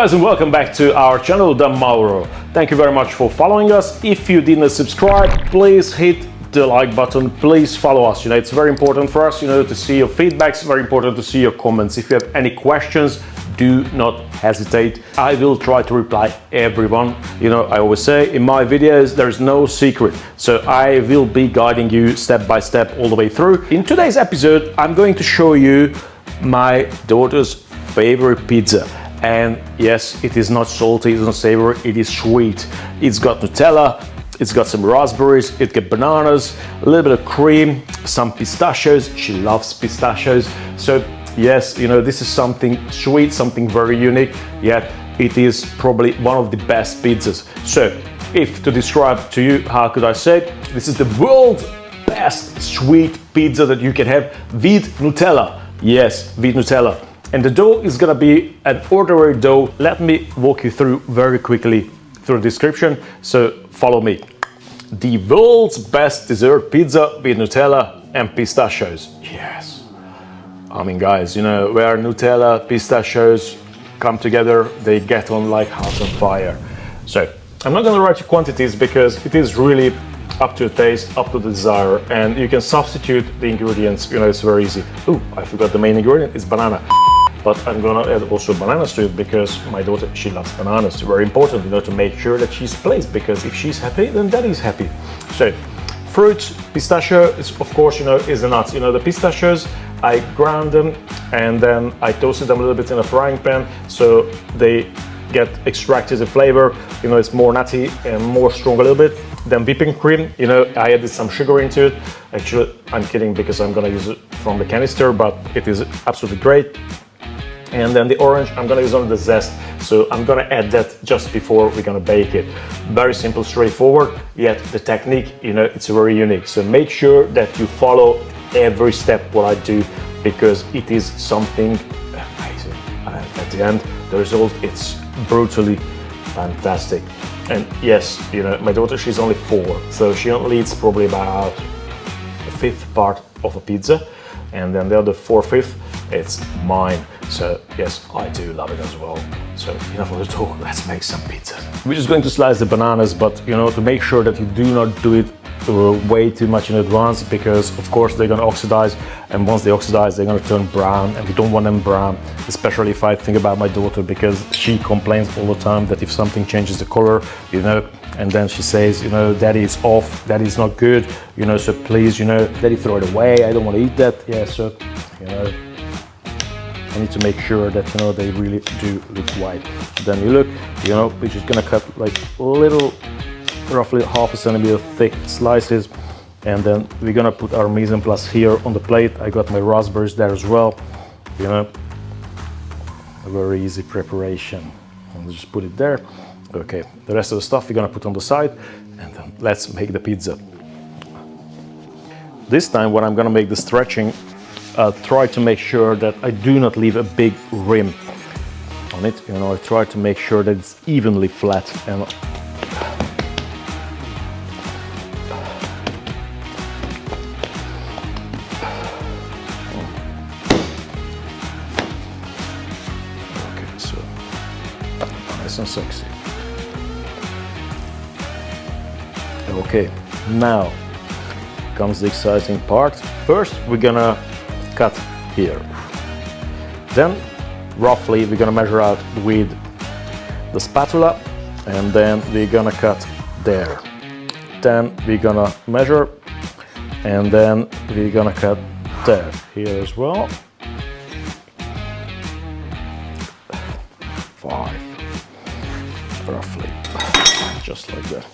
guys and welcome back to our channel, the Mauro. Thank you very much for following us. If you didn't subscribe, please hit the like button. Please follow us. It's very important for us, to see your feedbacks. Very important to see your comments. If you have any questions, do not hesitate. I will try to reply everyone. I always say in my videos there is no secret, so I will be guiding you step by step all the way through. In today's episode, I'm going to show you my daughter's favorite pizza. And yes, it is not salty, it's not savory, it is sweet. It's got Nutella, it's got some raspberries, it's got bananas, a little bit of cream, some pistachios. She loves pistachios. So yes, this is something sweet, something very unique, yet it is probably one of the best pizzas. So if to describe to you, how could I say, this is the world's best sweet pizza that you can have with Nutella. Yes, with Nutella. And the dough is gonna be an ordinary dough. Let me walk you through very quickly through the description, so follow me. The world's best dessert pizza with Nutella and pistachios. Yes. I mean, guys, where Nutella, pistachios come together, they get on like house on fire. So I'm not gonna write you quantities because it is really up to your taste, up to the desire, and you can substitute the ingredients. It's very easy. Oh, I forgot the main ingredient, it's banana. But I'm gonna add also bananas to it because my daughter, she loves bananas. It's very important, to make sure that she's pleased, because if she's happy, then daddy's happy. So, fruits, pistachio is, of course, is the nuts. The pistachios, I ground them and then I toasted them a little bit in a frying pan so they get extracted the flavor. It's more nutty and more strong a little bit. Then whipping cream, I added some sugar into it. Actually, I'm kidding because I'm gonna use it from the canister, but it is absolutely great. And then the orange, I'm gonna use on the zest. So I'm gonna add that just before we're gonna bake it. Very simple, straightforward, yet the technique, it's very unique. So make sure that you follow every step what I do, because it is something amazing. And at the end, the result, it's brutally fantastic. And yes, my daughter, she's only 4, so she only eats probably about a 1/5 part of a pizza, and then the other 4/5, it's mine. So yes, I do love it as well. So enough of the talk, let's make some pizza. We're just going to slice the bananas, but to make sure that you do not do it way too much in advance, because of course they're gonna oxidize, and once they oxidize, they're gonna turn brown, and we don't want them brown, especially if I think about my daughter, because she complains all the time that if something changes the color, and then she says, daddy, it's off, daddy, it's not good, so please, daddy, throw it away, I don't want to eat that. Yeah, so, I need to make sure that, they really do look white. Then you look, we're just gonna cut like little, roughly 1/2 centimeter thick slices, and then we're gonna put our mise en place here on the plate. I got my raspberries there as well, a very easy preparation. And just put it there. Okay, the rest of the stuff we're gonna put on the side, and then let's make the pizza. This time when I'm gonna make the stretching, try to make sure that I do not leave a big rim on it. I try to make sure that it's evenly flat. And okay, so nice and sexy. Okay, now comes the exciting part. First, we're gonna cut here. Then, roughly, we're gonna measure out with the spatula, and then we're gonna cut there. Then we're gonna measure, and then we're gonna cut there. Here as well. 5, roughly, just like that.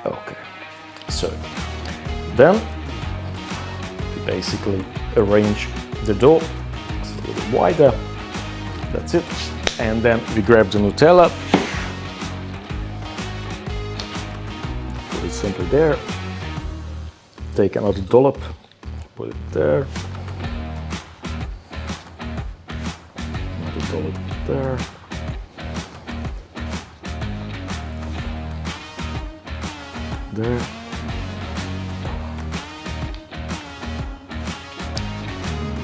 Okay, so then we basically arrange the dough a little bit wider. That's it. And then we grab the Nutella, put it simply there. Take another dollop, put it there. Another dollop there. There.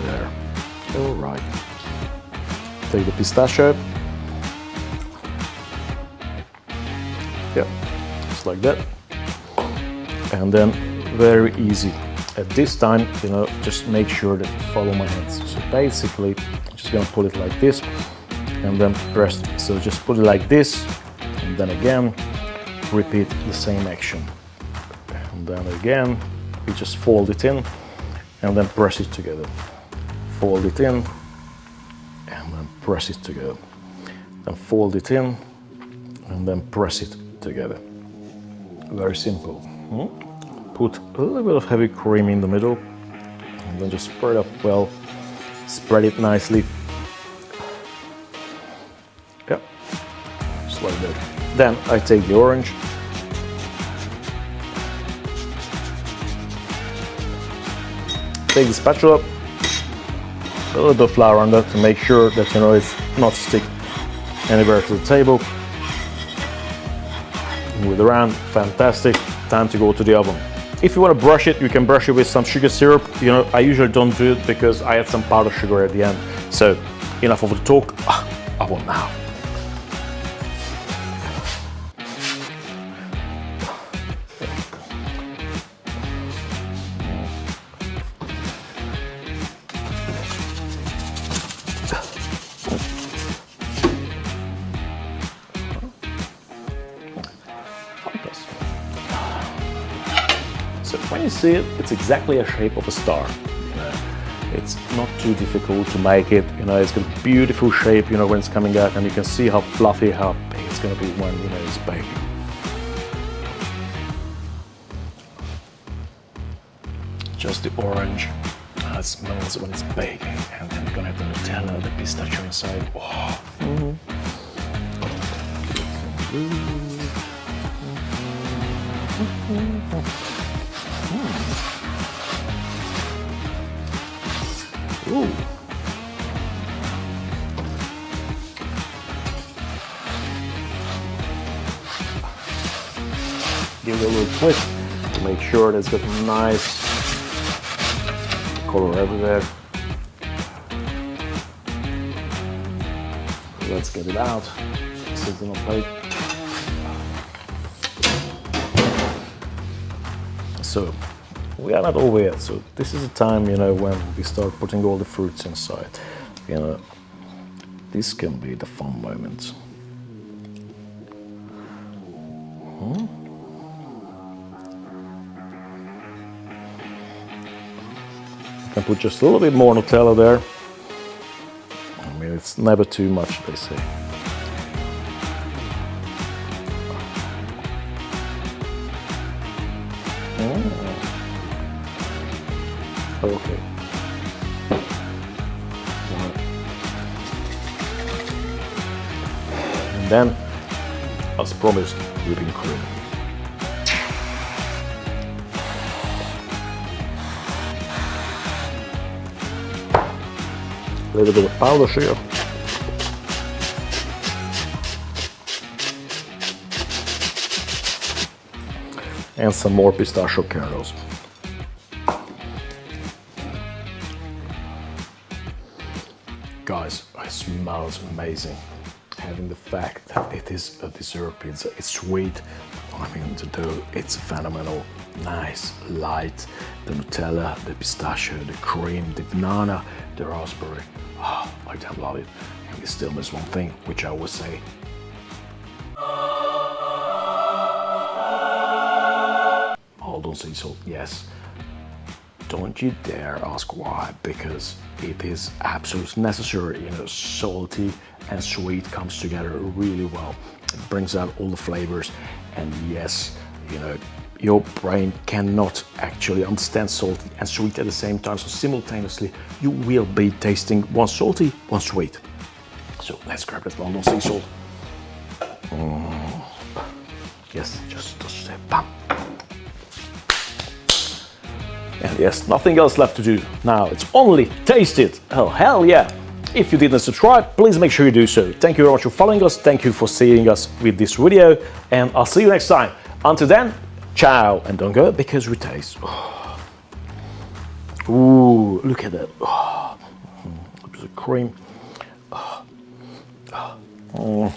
There. All right. Take the pistachio, like that. And then very easy. At this time, you know, just make sure that you follow my hands. So basically, I'm just gonna pull it like this and then press. So just put it like this, and then again, repeat the same action. And then again, we just fold it in and then press it together. Fold it in and then press it together. Then fold it in and then press it together. Very simple. Put a little bit of heavy cream in the middle and then just spread it up well. Spread it nicely. Yeah, just like that. Then I take the orange. Take the spatula. A little bit of flour on that to make sure that, you know, it's not stick anywhere to the table. Move it around. Fantastic. Time to go to the oven. If you want to brush it, you can brush it with some sugar syrup. You know, I usually don't do it because I add some powdered sugar at the end. So enough of the talk. Oven now. So when you see it, it's exactly a shape of a star. You know, it's not too difficult to make it. You know, it's got a beautiful shape, you know, when it's coming out, and you can see how fluffy, how big it's going to be when, you know, it's baking. Just the orange smells when it's baking, and then you're going to have the Nutella, the pistachio inside. Oh. Ooh. Give it a little twist to make sure that it's got a nice color everywhere. Let's get it out. Sit on a plate. So we are not over yet, so this is the time, you know, when we start putting all the fruits inside. You know, this can be the fun moment. You can put just a little bit more Nutella there. I mean, it's never too much, they say. Okay. And then, as promised, whipping cream. A little bit of powdered sugar. And some more pistachio kernels. Guys, it smells amazing. Having the fact that it is a dessert pizza, it's sweet. I mean, the dough, it's phenomenal. Nice, light. The Nutella, the pistachio, the cream, the banana, the raspberry. Oh, I damn love it. And we still miss one thing, which I always say. Maldon Sea Salt, yes. Don't you dare ask why, because it is absolutely necessary. You know, salty and sweet comes together really well. It brings out all the flavors, and yes, you know, your brain cannot actually understand salty and sweet at the same time, so simultaneously you will be tasting one salty, one sweet. So let's grab that Maldon Sea Salt. Yes, just say bam. And yes, nothing else left to do. Now it's only taste it. Oh, hell yeah. If you didn't subscribe, please make sure you do so. Thank you very much for following us. Thank you for seeing us with this video. And I'll see you next time. Until then, ciao. And don't go because we taste. Oh. Ooh, look at that. Oh. A bit of cream. Oh. Oh.